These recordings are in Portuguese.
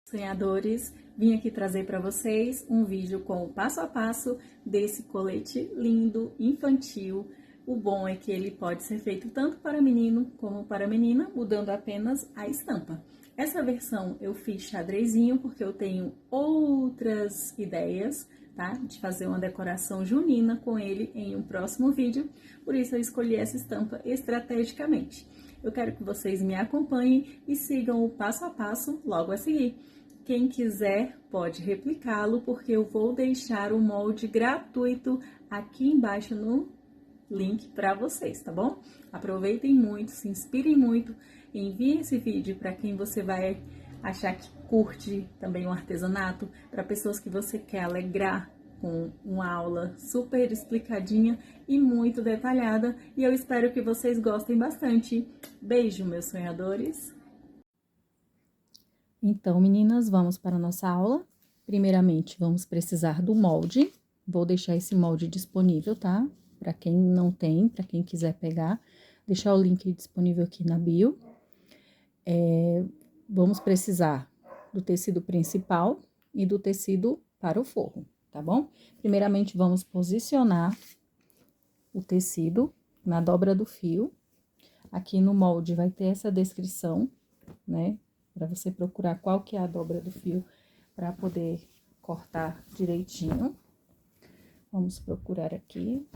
Sonhadores, vim aqui trazer para vocês um vídeo com o passo a passo desse colete lindo, infantil. O bom é que ele pode ser feito tanto para menino como para menina, mudando apenas a estampa. Essa versão eu fiz xadrezinho porque eu tenho outras ideias, tá? De fazer uma decoração junina com ele em um próximo vídeo, por isso eu escolhi essa estampa estrategicamente. Eu quero que vocês me acompanhem e sigam o passo a passo logo a seguir. Quem quiser pode replicá-lo, porque eu vou deixar o molde gratuito aqui embaixo no link para vocês, tá bom? Aproveitem muito, se inspirem muito, enviem esse vídeo para quem você vai achar que curte também o artesanato, para pessoas que você quer alegrar com uma aula super explicadinha e muito detalhada, e eu espero que vocês gostem bastante. Beijo, meus sonhadores! Então, meninas, vamos para a nossa aula. Primeiramente, vamos precisar do molde. Vou deixar esse molde disponível, tá? Para quem não tem, para quem quiser pegar, deixar o link disponível aqui na bio. Vamos precisar do tecido principal e do tecido para o forro, tá bom? Primeiramente, vamos posicionar o tecido na dobra do fio. Aqui no molde vai ter essa descrição, né? Para você procurar qual que é a dobra do fio para poder cortar direitinho. Vamos procurar aqui.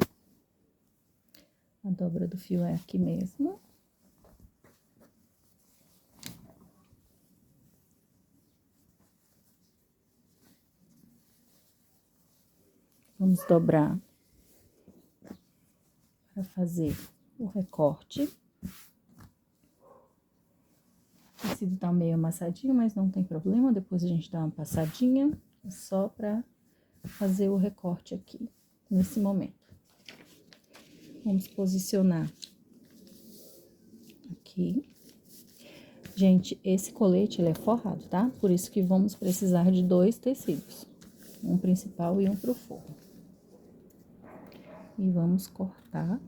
A dobra do fio é aqui mesmo. Vamos dobrar para fazer o recorte. O tecido tá meio amassadinho, mas não tem problema, depois a gente dá uma passadinha, só pra fazer o recorte aqui, nesse momento. Vamos posicionar aqui. Gente, esse colete, ele é forrado, tá? Por isso que vamos precisar de dois tecidos, um principal e um pro forro. E vamos cortar.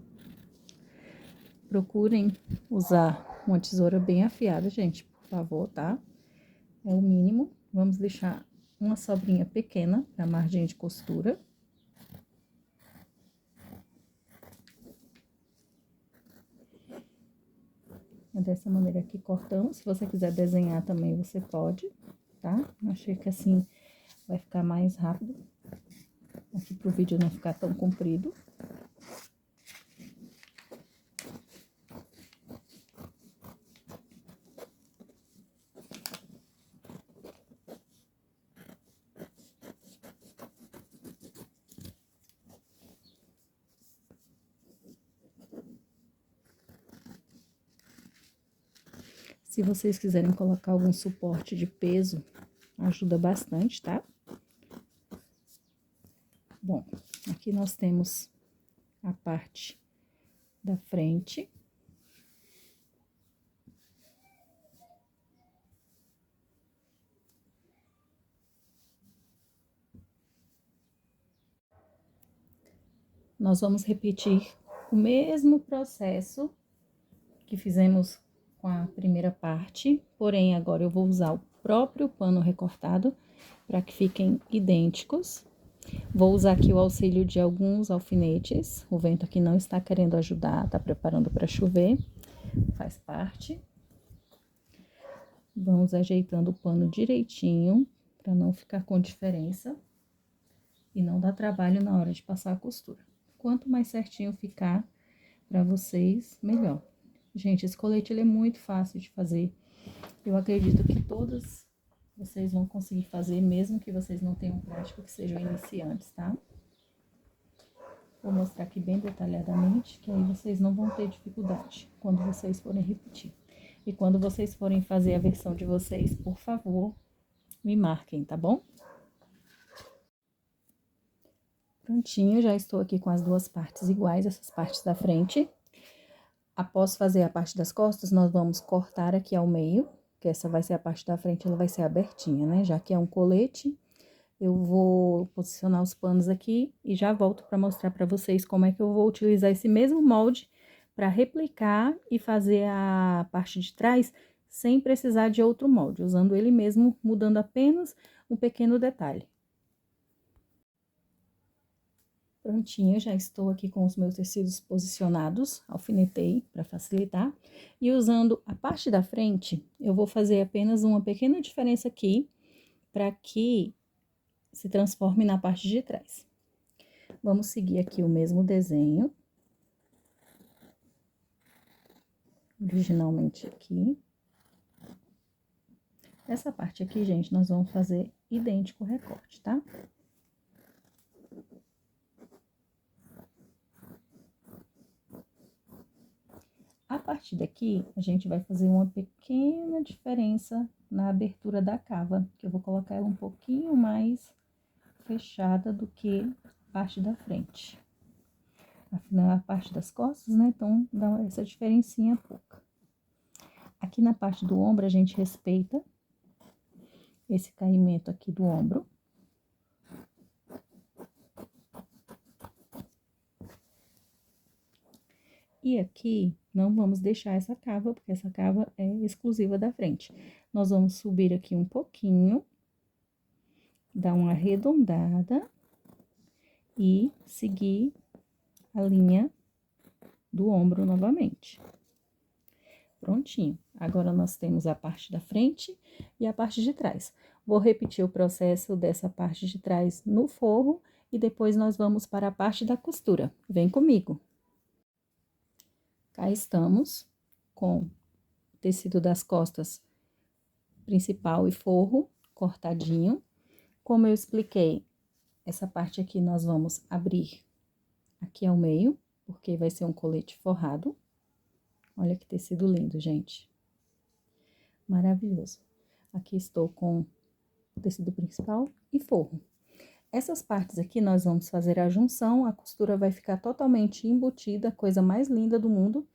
Procurem usar uma tesoura bem afiada, gente, por favor, tá? É o mínimo. Vamos deixar uma sobrinha pequena para margem de costura. Dessa maneira aqui cortamos. Se você quiser desenhar também, você pode, tá? Achei que assim vai ficar mais rápido. Aqui pro vídeo não ficar tão comprido. Se vocês quiserem colocar algum suporte de peso, ajuda bastante, tá? Bom, aqui nós temos a parte da frente. Nós vamos repetir o mesmo processo que fizemos com a primeira parte, porém agora eu vou usar o próprio pano recortado para que fiquem idênticos. Vou usar aqui o auxílio de alguns alfinetes, o vento aqui não está querendo ajudar, tá preparando para chover, faz parte. Vamos ajeitando o pano direitinho, para não ficar com diferença e não dar trabalho na hora de passar a costura. Quanto mais certinho ficar para vocês, melhor. Gente, esse colete ele é muito fácil de fazer. Eu acredito que todas vocês vão conseguir fazer, mesmo que vocês não tenham prática, que sejam iniciantes, tá? Vou mostrar aqui bem detalhadamente, que aí vocês não vão ter dificuldade quando vocês forem repetir. E quando vocês forem fazer a versão de vocês, por favor, me marquem, tá bom? Prontinho, já estou aqui com as duas partes iguais, essas partes da frente. Após fazer a parte das costas, nós vamos cortar aqui ao meio, que essa vai ser a parte da frente, ela vai ser abertinha, né? Já que é um colete, eu vou posicionar os panos aqui e já volto para mostrar para vocês como é que eu vou utilizar esse mesmo molde para replicar e fazer a parte de trás sem precisar de outro molde, usando ele mesmo, mudando apenas um pequeno detalhe. Prontinho, já estou aqui com os meus tecidos posicionados, alfinetei para facilitar. E usando a parte da frente, eu vou fazer apenas uma pequena diferença aqui, para que se transforme na parte de trás. Vamos seguir aqui o mesmo desenho. Originalmente aqui. Essa parte aqui, gente, nós vamos fazer idêntico o recorte, tá? A partir daqui, a gente vai fazer uma pequena diferença na abertura da cava, que eu vou colocar ela um pouquinho mais fechada do que a parte da frente. Afinal, a parte das costas, né? Então, dá essa diferencinha pouca. Aqui na parte do ombro, a gente respeita esse caimento aqui do ombro. E aqui, não vamos deixar essa cava, porque essa cava é exclusiva da frente. Nós vamos subir aqui um pouquinho, dar uma arredondada e seguir a linha do ombro novamente. Prontinho. Agora, nós temos a parte da frente e a parte de trás. Vou repetir o processo dessa parte de trás no forro e depois nós vamos para a parte da costura. Vem comigo! Cá estamos com o tecido das costas principal e forro cortadinho. Como eu expliquei, essa parte aqui nós vamos abrir aqui ao meio, porque vai ser um colete forrado. Olha que tecido lindo, gente. Maravilhoso. Aqui estou com o tecido principal e forro. Essas partes aqui nós vamos fazer a junção, a costura vai ficar totalmente embutida, coisa mais linda do mundo.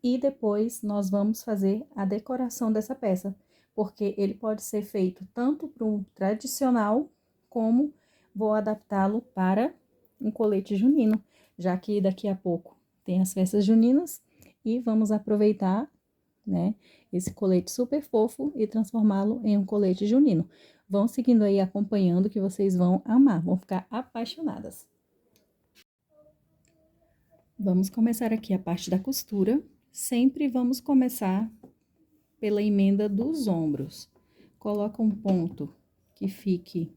E depois nós vamos fazer a decoração dessa peça, porque ele pode ser feito tanto para um tradicional, como vou adaptá-lo para um colete junino, já que daqui a pouco tem as festas juninas e vamos aproveitar, né, esse colete super fofo e transformá-lo em um colete junino. Vão seguindo aí, acompanhando, que vocês vão amar, vão ficar apaixonadas. Vamos começar aqui a parte da costura. Sempre vamos começar pela emenda dos ombros. Coloca um ponto que fique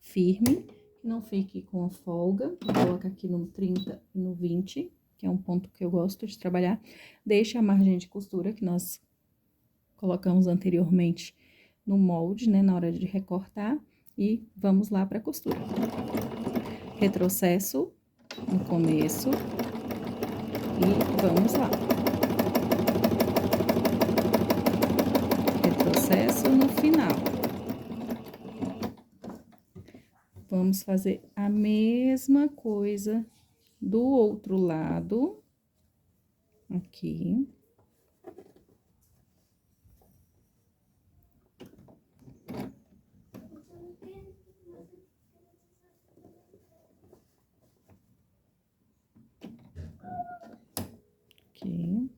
firme, que não fique com folga. Coloca aqui no 30 e no 20, que é um ponto que eu gosto de trabalhar. Deixa a margem de costura que nós colocamos anteriormente no molde, né, na hora de recortar, e vamos lá para a costura. Retrocesso no começo e vamos lá. Retrocesso no final. Vamos fazer a mesma coisa do outro lado, aqui. Aqui.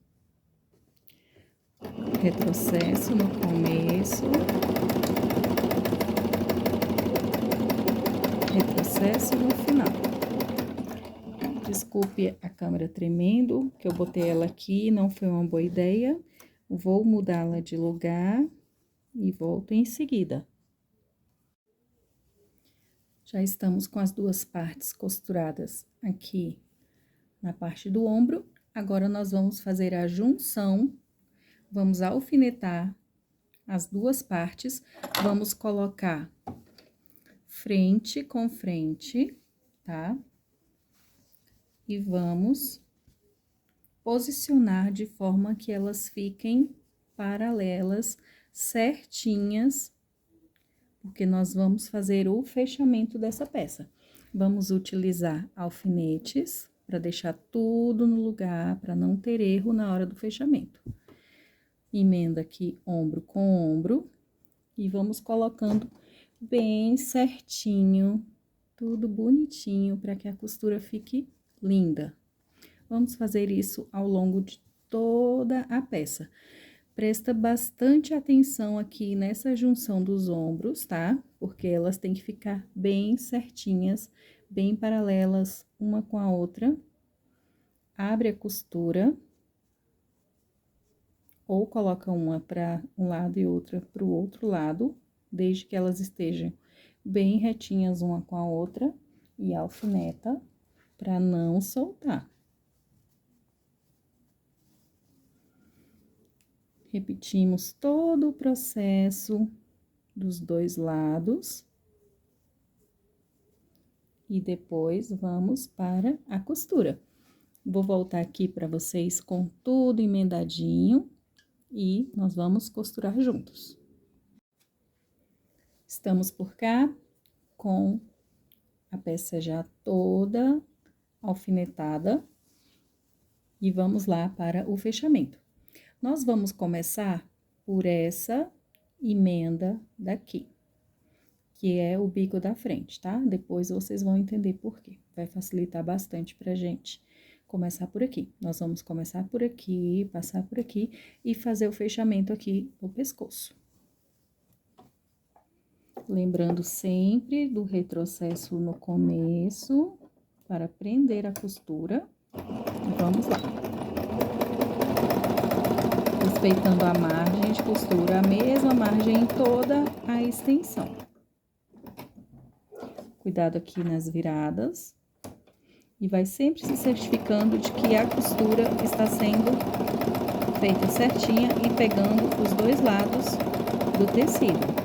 Retrocesso no começo. Retrocesso no final. Desculpe a câmera tremendo, que eu botei ela aqui, não foi uma boa ideia. Vou mudá-la de lugar e volto em seguida. Já estamos com as duas partes costuradas aqui na parte do ombro. Agora, nós vamos fazer a junção, vamos alfinetar as duas partes, vamos colocar frente com frente, tá? E vamos posicionar de forma que elas fiquem paralelas, certinhas, porque nós vamos fazer o fechamento dessa peça. Vamos utilizar alfinetes para deixar tudo no lugar, para não ter erro na hora do fechamento. Emenda aqui ombro com ombro e vamos colocando bem certinho, tudo bonitinho, para que a costura fique linda. Vamos fazer isso ao longo de toda a peça. Presta bastante atenção aqui nessa junção dos ombros, tá? Porque elas têm que ficar bem certinhas, bem paralelas uma com a outra. Abre a costura. Ou coloca uma para um lado e outra para o outro lado, desde que elas estejam bem retinhas uma com a outra, e alfineta para não soltar. Repetimos todo o processo dos dois lados. E depois vamos para a costura. Vou voltar aqui para vocês com tudo emendadinho. E nós vamos costurar juntos. Estamos por cá com a peça já toda alfinetada e vamos lá para o fechamento. Nós vamos começar por essa emenda daqui, que é o bico da frente, tá? Depois vocês vão entender por quê. Vai facilitar bastante pra gente começar por aqui. Nós vamos começar por aqui, passar por aqui e fazer o fechamento aqui no pescoço. Lembrando sempre do retrocesso no começo, para prender a costura. Vamos lá. Respeitando a margem de costura, a mesma margem em toda a extensão. Cuidado aqui nas viradas. E vai sempre se certificando de que a costura está sendo feita certinha e pegando os dois lados do tecido.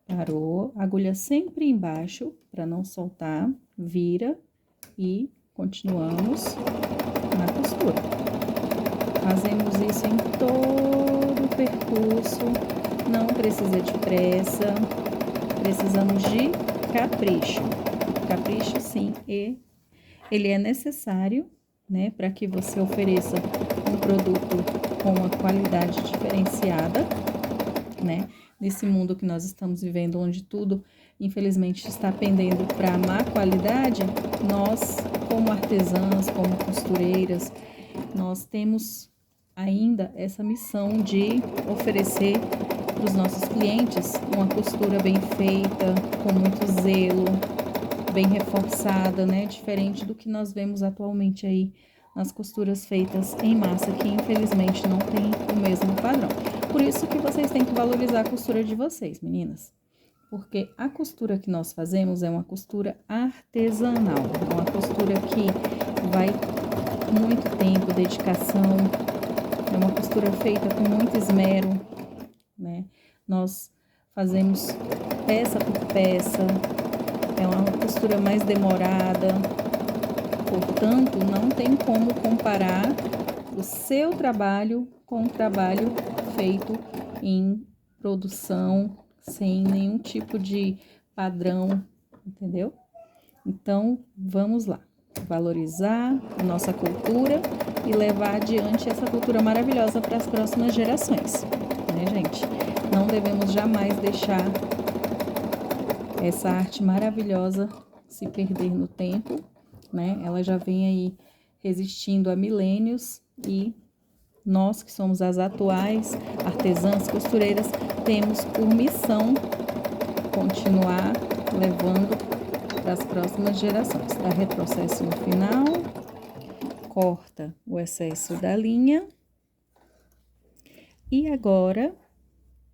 Parou, agulha sempre embaixo para não soltar, vira e continuamos na costura. Fazemos isso em todo o percurso, não precisa de pressa, precisamos de capricho. Capricho, sim, e ele é necessário, né, para que você ofereça um produto com uma qualidade diferenciada, né? Nesse mundo que nós estamos vivendo, onde tudo, infelizmente, está pendendo para má qualidade, nós, como artesãs, como costureiras, nós temos ainda essa missão de oferecer para os nossos clientes uma costura bem feita, com muito zelo, bem reforçada, né? Diferente do que nós vemos atualmente aí nas costuras feitas em massa, que infelizmente não tem o mesmo padrão. Por isso que vocês têm que valorizar a costura de vocês, meninas. Porque a costura que nós fazemos é uma costura artesanal, é uma costura que vai muito tempo, dedicação, é uma costura feita com muito esmero, né? Nós fazemos peça por peça, é uma costura mais demorada, portanto, não tem como comparar o seu trabalho com o trabalho feito em produção, sem nenhum tipo de padrão, entendeu? Então, vamos lá, valorizar a nossa cultura e levar adiante essa cultura maravilhosa para as próximas gerações, né, gente? Não devemos jamais deixar essa arte maravilhosa se perder no tempo, né? Ela já vem aí resistindo há milênios e nós, que somos as atuais artesãs, costureiras, temos por missão continuar levando para as próximas gerações. Dá retrocesso no final, corta o excesso da linha. E agora,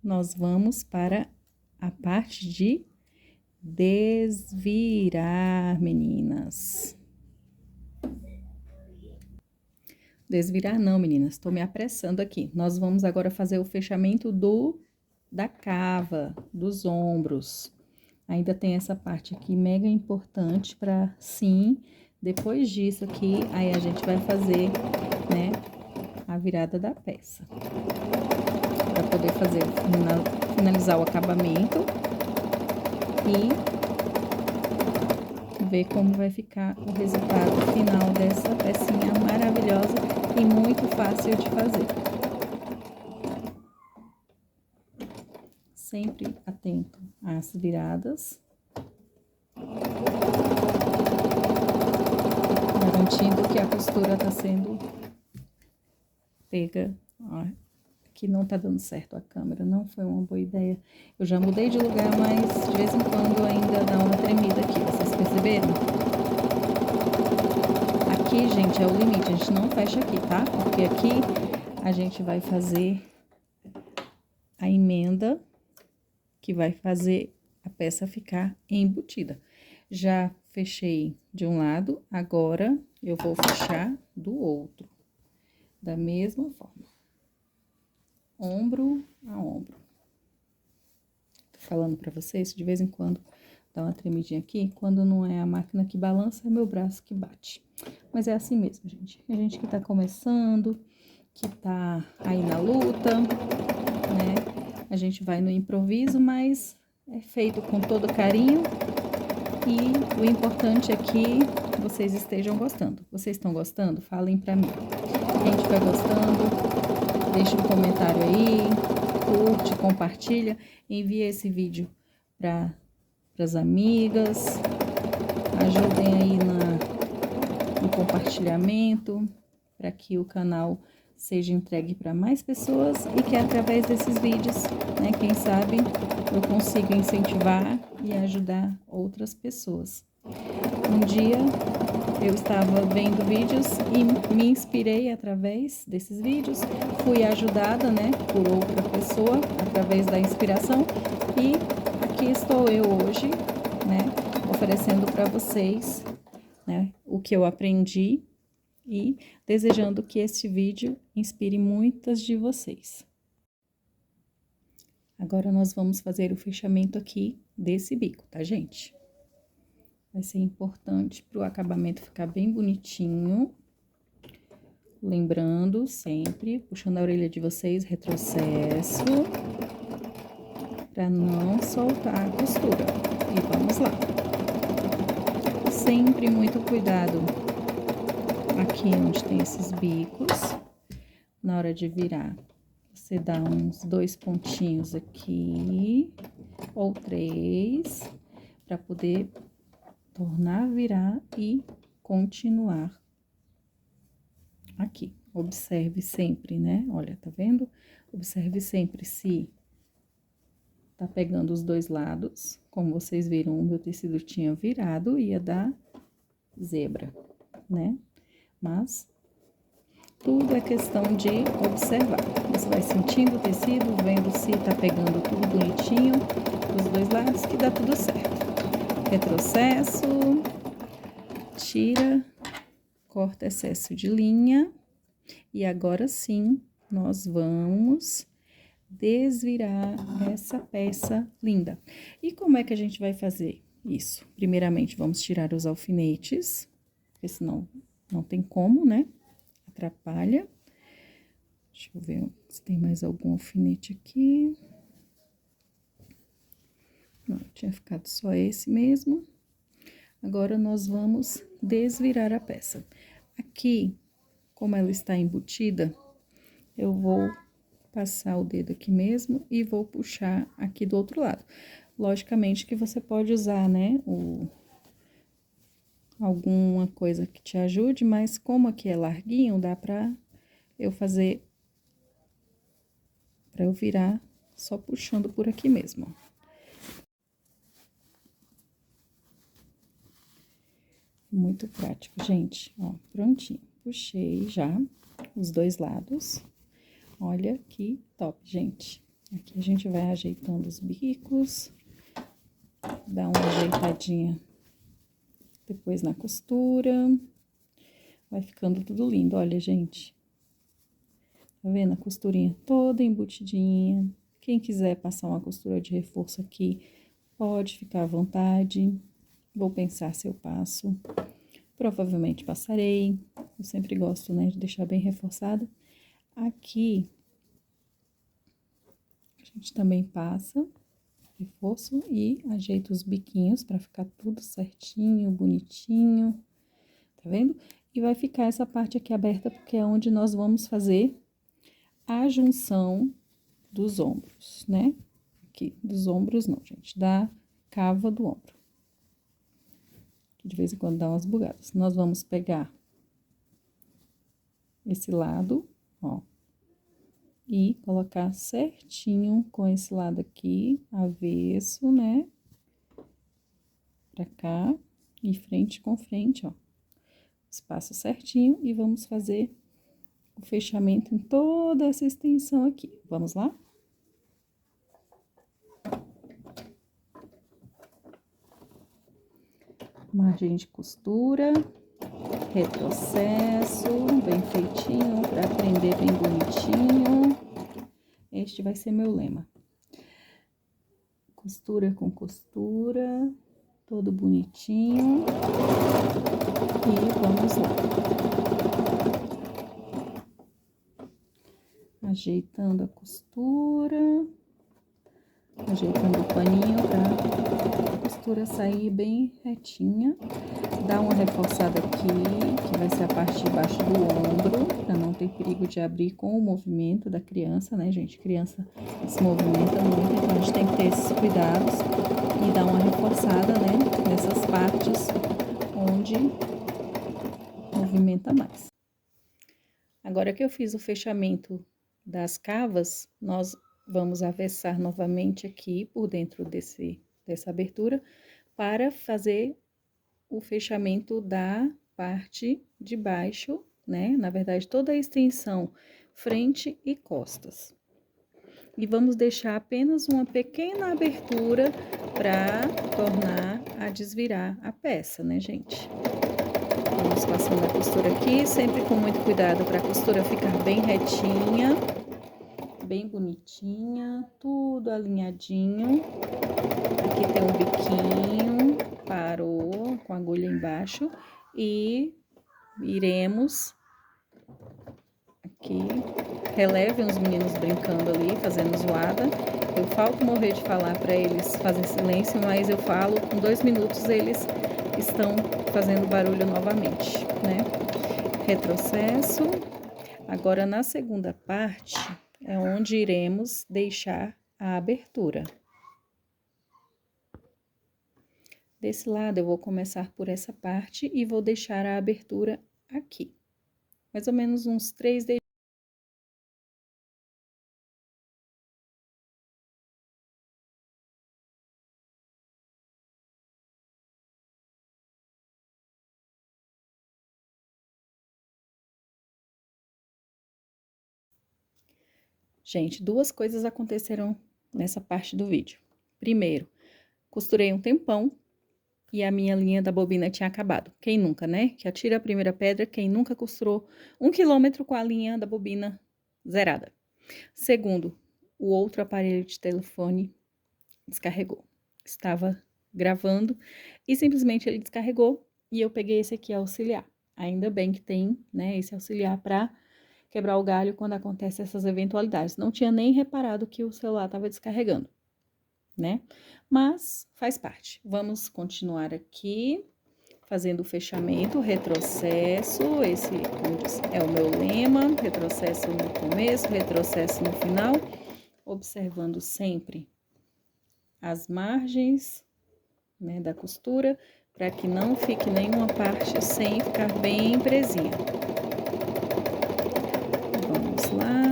nós vamos para a parte de desvirar, meninas. Desvirar não, meninas, tô me apressando aqui. Nós vamos agora fazer o fechamento da cava, dos ombros. Ainda tem essa parte aqui mega importante para sim. Depois disso aqui, aí a gente vai fazer, né, a virada da peça. Para poder fazer, finalizar o acabamento e ver como vai ficar o resultado final dessa pecinha maravilhosa e muito fácil de fazer. Sempre atento às viradas, garantindo que a costura tá sendo pega Ó, aqui não tá dando certo a câmera, não foi uma boa ideia. Eu já mudei de lugar, mas de vez em quando ainda dá uma tremida aqui, vocês perceberam? Aqui, gente, é o limite, a gente não fecha aqui, tá? Porque aqui a gente vai fazer a emenda que vai fazer a peça ficar embutida. Já fechei de um lado, agora eu vou fechar do outro, da mesma forma. Ombro a ombro. Tô falando pra vocês, de vez em quando dá uma tremidinha aqui, quando não é a máquina que balança, é meu braço que bate. Mas é assim mesmo, gente. A gente que tá começando, que tá aí na luta, né? A gente vai no improviso, mas é feito com todo carinho. E o importante é que vocês estejam gostando. Vocês estão gostando? Falem pra mim. Quem estiver gostando, deixa um comentário aí, curte, compartilha, envia esse vídeo para as amigas, ajudem aí no compartilhamento, para que o canal seja entregue para mais pessoas e que através desses vídeos, né, quem sabe eu consiga incentivar e ajudar outras pessoas. Um dia eu estava vendo vídeos e me inspirei através desses vídeos, fui ajudada, né, por outra pessoa através da inspiração e aqui estou eu hoje, né, oferecendo para vocês, né, o que eu aprendi e desejando que este vídeo inspire muitas de vocês. Agora, nós vamos fazer o fechamento aqui desse bico, tá, gente? Vai ser importante para o acabamento ficar bem bonitinho. Lembrando sempre, puxando a orelha de vocês, retrocesso, para não soltar a costura. E vamos lá. Sempre muito cuidado aqui onde tem esses bicos, na hora de virar. Você dá uns 2 pontinhos aqui, ou 3, para poder tornar a virar e continuar aqui. Observe sempre, né? Olha, tá vendo? Observe sempre se tá pegando os dois lados. Como vocês viram, o meu tecido tinha virado, ia dar zebra, né? Mas tudo é questão de observar. Você vai sentindo o tecido, vendo se tá pegando tudo bonitinho dos dois lados, que dá tudo certo. Retrocesso, tira, corta excesso de linha. E agora sim, nós vamos desvirar essa peça linda. E como é que a gente vai fazer isso? Primeiramente, vamos tirar os alfinetes, porque senão não tem como, né? Atrapalha. Deixa eu ver se tem mais algum alfinete aqui. Não, tinha ficado só esse mesmo. Agora, nós vamos desvirar a peça. Aqui, como ela está embutida, eu vou passar o dedo aqui mesmo e vou puxar aqui do outro lado. Logicamente que você pode usar, né, alguma coisa que te ajude, mas como aqui é larguinho, dá pra eu fazer, pra eu virar só puxando por aqui mesmo. Muito prático, gente. Ó, prontinho. Puxei já os dois lados. Olha que top, gente. Aqui a gente vai ajeitando os bicos, dá uma ajeitadinha depois na costura. Vai ficando tudo lindo, olha, gente. Tá vendo a costurinha toda embutidinha? Quem quiser passar uma costura de reforço aqui, pode ficar à vontade. Vou pensar se eu passo. Provavelmente passarei. Eu sempre gosto, né, de deixar bem reforçada. Aqui, a gente também passa reforço e ajeita os biquinhos pra ficar tudo certinho, bonitinho. Tá vendo? E vai ficar essa parte aqui aberta, porque é onde nós vamos fazer a junção dos ombros, né? Aqui, dos ombros não, gente, da cava do ombro. Que de vez em quando dá umas bugadas. Nós vamos pegar esse lado, ó, e colocar certinho com esse lado aqui, avesso, né? Pra cá, e frente com frente, ó. Espaço certinho e vamos fazer o fechamento em toda essa extensão aqui. Vamos lá? Margem de costura, retrocesso, bem feitinho, para prender bem bonitinho. Este vai ser meu lema. Costura com costura, todo bonitinho. E vamos lá. Ajeitando a costura, ajeitando o paninho para a costura sair bem retinha. Dá uma reforçada aqui, que vai ser a parte de baixo do ombro, para não ter perigo de abrir com o movimento da criança, né, gente? Criança se movimenta muito, então a gente tem que ter esses cuidados e dar uma reforçada, né, nessas partes onde movimenta mais. Agora que eu fiz o fechamento das cavas, nós vamos avessar novamente aqui por dentro dessa abertura para fazer o fechamento da parte de baixo, né? Na verdade, toda a extensão frente e costas. E vamos deixar apenas uma pequena abertura para tornar a desvirar a peça, né, gente? Vamos passando a costura aqui, sempre com muito cuidado para a costura ficar bem retinha, bem bonitinha, tudo alinhadinho. Aqui tem um biquinho, parou com a agulha embaixo e iremos aqui. Relevem os meninos brincando ali, fazendo zoada. Eu falto morrer de falar para eles fazerem silêncio, mas eu falo, com 2 minutos eles estão fazendo barulho novamente, né? Retrocesso. Agora, na segunda parte, é onde iremos deixar a abertura. Desse lado, eu vou começar por essa parte e vou deixar a abertura aqui. Mais ou menos uns 3 dedinhos. Gente, 2 coisas aconteceram nessa parte do vídeo. Primeiro, costurei um tempão e a minha linha da bobina tinha acabado. Quem nunca, né? Que atira a primeira pedra, quem nunca costurou 1 quilômetro com a linha da bobina zerada. Segundo, o outro aparelho de telefone descarregou. Estava gravando e simplesmente ele descarregou e eu peguei esse aqui auxiliar. Ainda bem que tem, né, esse auxiliar para quebrar o galho quando acontecem essas eventualidades. Não tinha nem reparado que o celular estava descarregando, né? Mas faz parte. Vamos continuar aqui, fazendo o fechamento, retrocesso. Esse, como disse, é o meu lema: retrocesso no começo, retrocesso no final, observando sempre as margens, né, da costura, para que não fique nenhuma parte sem ficar bem presinha. Vamos lá.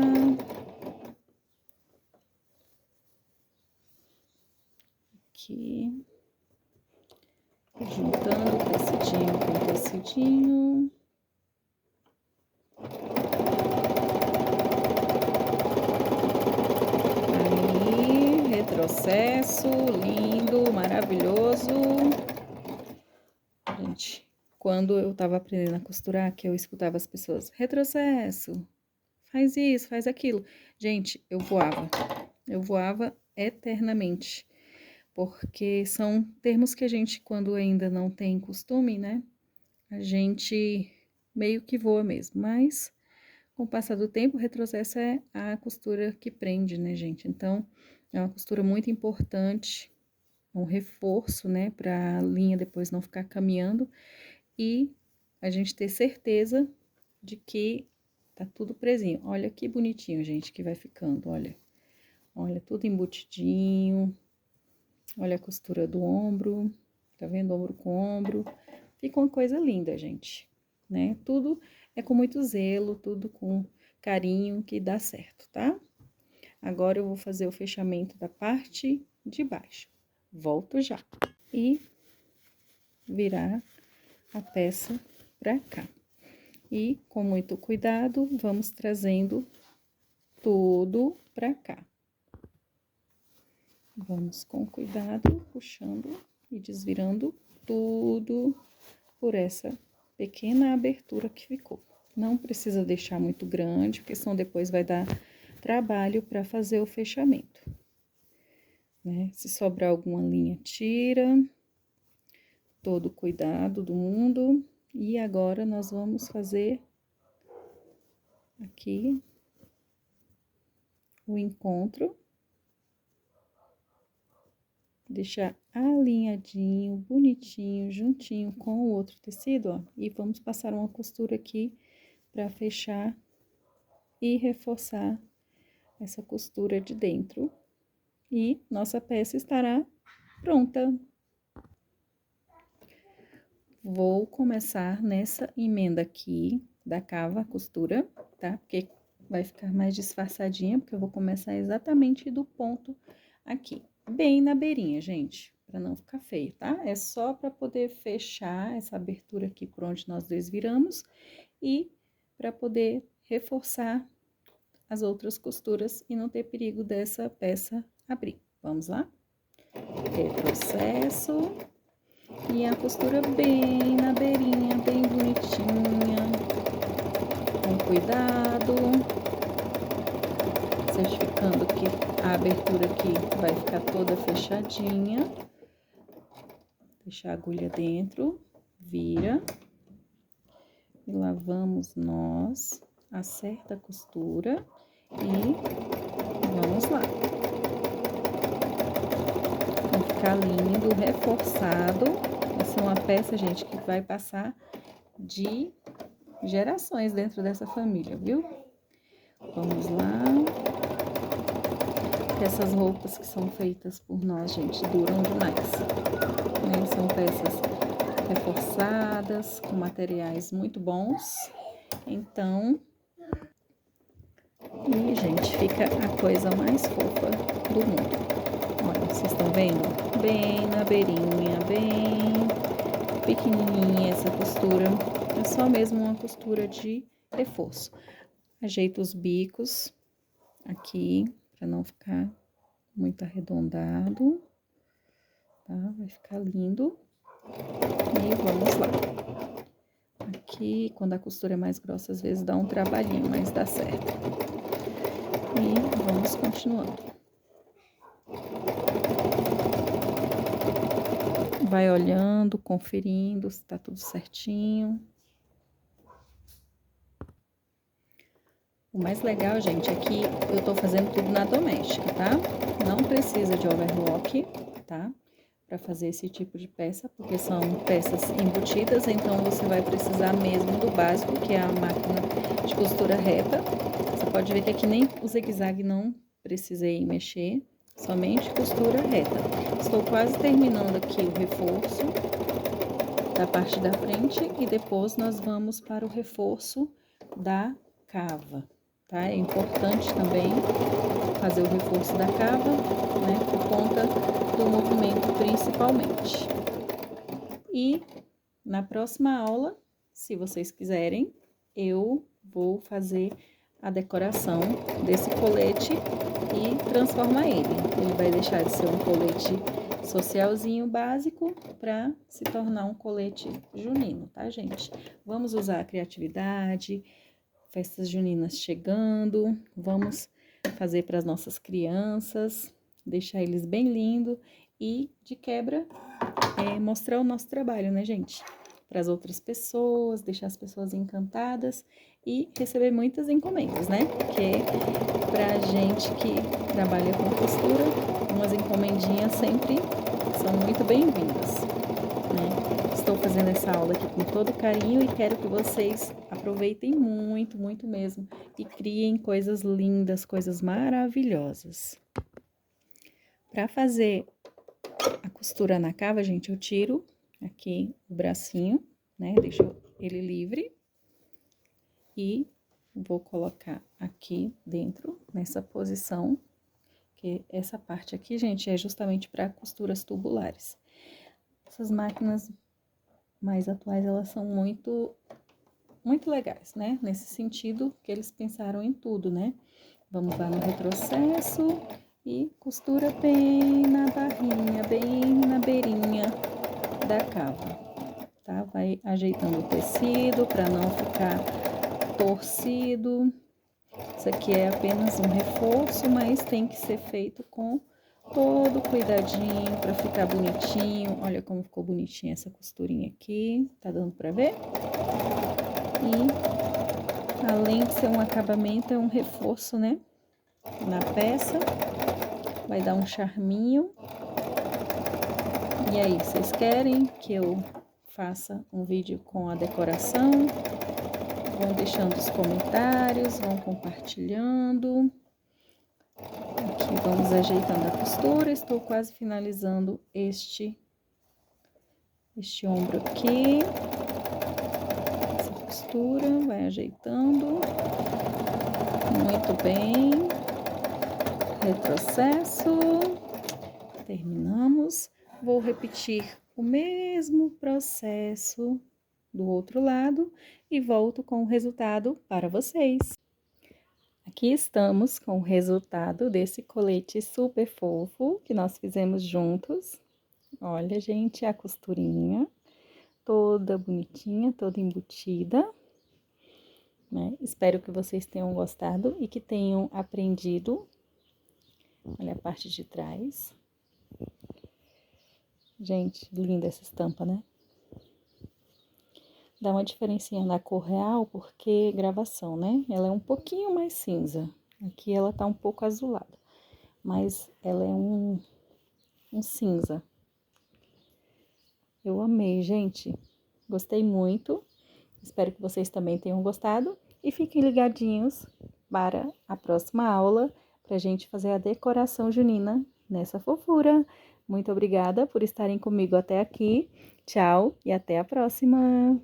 Aqui. Juntando tecidinho com tecidinho. Aí, retrocesso, lindo, maravilhoso. Gente, quando eu tava aprendendo a costurar, que eu escutava as pessoas, retrocesso, faz isso, faz aquilo. Gente, eu voava eternamente, porque são termos que a gente, quando ainda não tem costume, né, a gente meio que voa mesmo, mas com o passar do tempo, o retrocesso é a costura que prende, né, gente? Então, é uma costura muito importante, um reforço, né, para a linha depois não ficar caminhando e a gente ter certeza de que tá tudo presinho. Olha que bonitinho, gente, que vai ficando, olha. Olha, tudo embutidinho. Olha a costura do ombro, tá vendo? Ombro com ombro. Fica uma coisa linda, gente, né? Tudo é com muito zelo, tudo com carinho que dá certo, tá? Agora eu vou fazer o fechamento da parte de baixo. Volto já. E virar a peça pra cá. E com muito cuidado, vamos trazendo tudo pra cá. Vamos com cuidado, puxando e desvirando tudo por essa pequena abertura que ficou. Não precisa deixar muito grande, porque senão depois vai dar trabalho para fazer o fechamento, né? Se sobrar alguma linha, tira. Todo cuidado do mundo. E agora, nós vamos fazer aqui o encontro. Deixar alinhadinho, bonitinho, juntinho com o outro tecido, ó. E vamos passar uma costura aqui para fechar e reforçar essa costura de dentro. E nossa peça estará pronta. Vou começar nessa emenda aqui da cava, costura, tá? Porque vai ficar mais disfarçadinha, porque eu vou começar exatamente do ponto aqui. Bem na beirinha, gente, pra não ficar feio, tá? É só pra poder fechar essa abertura aqui por onde nós dois viramos e pra poder reforçar as outras costuras e não ter perigo dessa peça abrir. Vamos lá? Retrocesso e a costura bem na beirinha, bem bonitinha, com cuidado, certificando que a abertura aqui vai ficar toda fechadinha. Deixar a agulha dentro, vira, e lá vamos nós, acerta a costura e vamos lá. Vai ficar lindo, reforçado. Essa é uma peça, gente, que vai passar de gerações dentro dessa família, viu? Vamos lá. Essas roupas que são feitas por nós, gente, duram demais, né? São peças reforçadas, com materiais muito bons. Então, e, gente, fica a coisa mais fofa do mundo. Olha, vocês estão vendo? Bem na beirinha, bem pequenininha essa costura. É só mesmo uma costura de reforço. Ajeito os bicos aqui, pra não ficar muito arredondado, tá? Vai ficar lindo. E vamos lá. Aqui, quando a costura é mais grossa, às vezes dá um trabalhinho, mas dá certo. E vamos continuando. Vai olhando, conferindo se tá tudo certinho. O mais legal, gente, é que eu tô fazendo tudo na doméstica, tá? Não precisa de overlock, tá? Pra fazer esse tipo de peça, porque são peças embutidas, então você vai precisar mesmo do básico, que é a máquina de costura reta. Você pode ver que aqui nem o zigue-zague não precisei mexer, somente costura reta. Estou quase terminando aqui o reforço da parte da frente e depois nós vamos para o reforço da cava, tá? É importante também fazer o reforço da cava, né, por conta do movimento principalmente. E na próxima aula, se vocês quiserem, eu vou fazer a decoração desse colete e transformar ele. Ele vai deixar de ser um colete socialzinho básico para se tornar um colete junino, tá, gente? Vamos usar a criatividade, festas juninas chegando, vamos fazer para as nossas crianças, deixar eles bem lindo e, de quebra, mostrar o nosso trabalho, né, gente? Para as outras pessoas, deixar as pessoas encantadas e receber muitas encomendas, né? Porque pra gente que trabalha com costura, umas encomendinhas sempre são muito bem-vindas, né? Estou fazendo essa aula aqui com todo carinho e quero que vocês aproveitem muito, muito mesmo e criem coisas lindas, coisas maravilhosas. Para fazer a costura na cava, gente, eu tiro aqui o bracinho, né? Deixo ele livre e vou colocar aqui dentro, nessa posição, que essa parte aqui, gente, é justamente para costuras tubulares. Essas máquinas mais atuais, elas são muito legais, né? Nesse sentido que eles pensaram em tudo, né? Vamos lá no retrocesso e costura bem na barrinha, bem na beirinha da cava, tá? Vai ajeitando o tecido para não ficar torcido. Isso aqui é apenas um reforço, mas tem que ser feito com todo cuidadinho para ficar bonitinho. Olha como ficou bonitinha essa costurinha aqui, tá dando para ver? E além de ser um acabamento, é um reforço, né? Na peça, vai dar um charminho. E aí, vocês querem que eu faça um vídeo com a decoração? Vão deixando os comentários, vão compartilhando. Aqui vamos ajeitando a costura, estou quase finalizando este ombro aqui. Essa costura, vai ajeitando. Muito bem. Retrocesso. Terminamos. Vou repetir o mesmo processo do outro lado e volto com o resultado para vocês. Aqui estamos com o resultado desse colete super fofo que nós fizemos juntos. Olha, gente, a costurinha toda bonitinha, toda embutida, né? Espero que vocês tenham gostado e que tenham aprendido. Olha a parte de trás. Gente, linda essa estampa, né? Dá uma diferencinha na cor real, porque gravação, né? Ela é um pouquinho mais cinza. Aqui ela tá um pouco azulada, mas ela é um cinza. Eu amei, gente. Gostei muito. Espero que vocês também tenham gostado. E fiquem ligadinhos para a próxima aula, pra gente fazer a decoração junina nessa fofura. Muito obrigada por estarem comigo até aqui. Tchau e até a próxima!